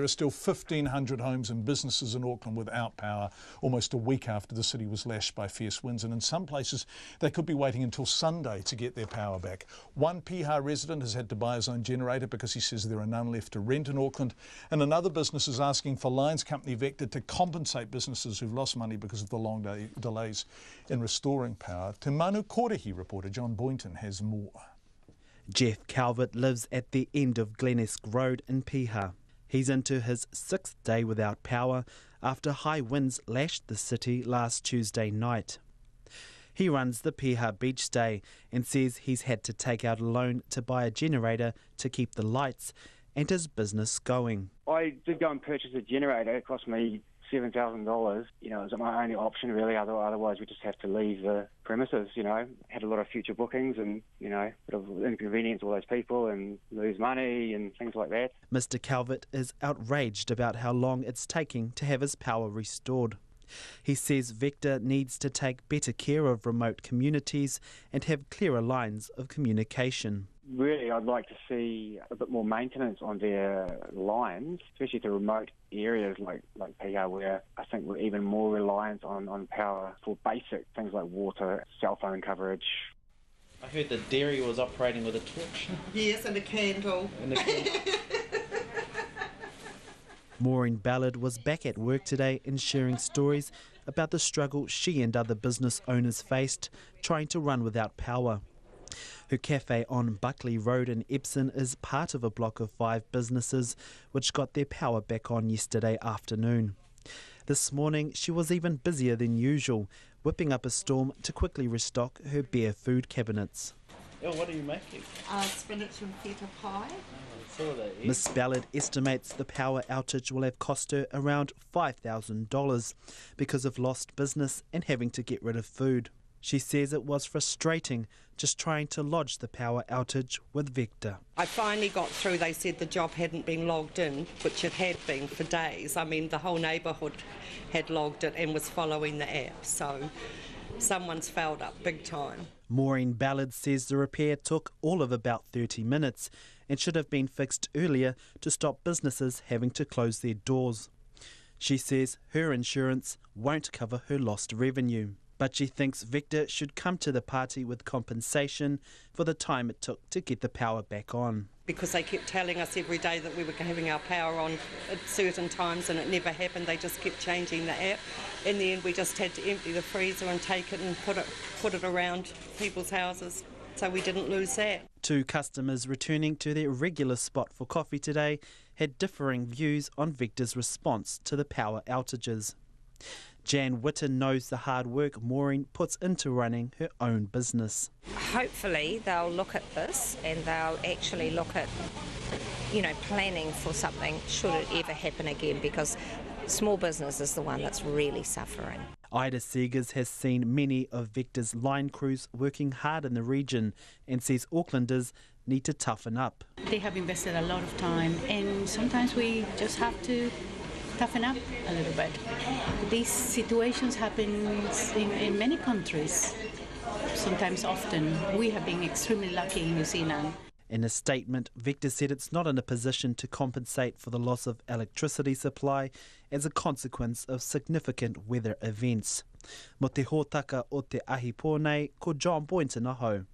There are still 1,500 homes and businesses in Auckland without power, almost a week after the city was lashed by fierce winds, and in some places they could be waiting until Sunday to get their power back. One Piha resident has had to buy his own generator because he says there are none left to rent in Auckland, and another business is asking for Lions company Vector to compensate businesses who've lost money because of the long delays in restoring power. Te Manu Korehi reporter John Boynton has more. Jeff Calvert lives at the end of Glenesk Road in Piha. He's into his 6th day without power after high winds lashed the city last Tuesday night. He runs the Piha Beach Day and says he's had to take out a loan to buy a generator to keep the lights and his business going. I did go and purchase a generator. It cost me $7,000. It was my only option really. Otherwise, we just have to leave the premises. Had a lot of future bookings and bit of inconvenience all those people and lose money and things like that. Mr. Calvert is outraged about how long it's taking to have his power restored. He says Vector needs to take better care of remote communities and have clearer lines of communication. Really, I'd like to see a bit more maintenance on their lines, especially to remote areas like Piha, where I think we're even more reliant on power for basic things like water, cell phone coverage. I heard the dairy was operating with a torch. Yes, and a candle. Maureen Ballard was back at work today and sharing stories about the struggle she and other business owners faced trying to run without power. Her cafe on Buckley Road in Epsom is part of a block of 5 businesses which got their power back on yesterday afternoon. This morning she was even busier than usual, whipping up a storm to quickly restock her bare food cabinets. Oh, what are you making? Spinach and feta pie. Miss Ballard estimates the power outage will have cost her around $5,000 because of lost business and having to get rid of food. She says it was frustrating just trying to lodge the power outage with Vector. I finally got through. They said the job hadn't been logged in, which it had been for days. I mean, the whole neighbourhood had logged it and was following the app, so someone's fouled up big time. Maureen Ballard says the repair took all of about 30 minutes and should have been fixed earlier to stop businesses having to close their doors. She says her insurance won't cover her lost revenue, but she thinks Vector should come to the party with compensation for the time it took to get the power back on. Because they kept telling us every day that we were having our power on at certain times and it never happened. They just kept changing the app. In the end, we just had to empty the freezer and take it and put it around people's houses, so we didn't lose that. 2 customers returning to their regular spot for coffee today had differing views on Vector's response to the power outages. Jan Witten knows the hard work Maureen puts into running her own business. Hopefully they'll look at this and they'll actually look at, planning for something should it ever happen again, because small business is the one that's really suffering. Ida Seegers has seen many of Vector's line crews working hard in the region and says Aucklanders need to toughen up. They have invested a lot of time and sometimes we just have to toughen up a little bit. These situations happen in many countries, sometimes often. We have been extremely lucky in New Zealand. In a statement, Vector said it's not in a position to compensate for the loss of electricity supply as a consequence of significant weather events. Mo te hōtaka o te ahi pōnei, ko John Boynton aho.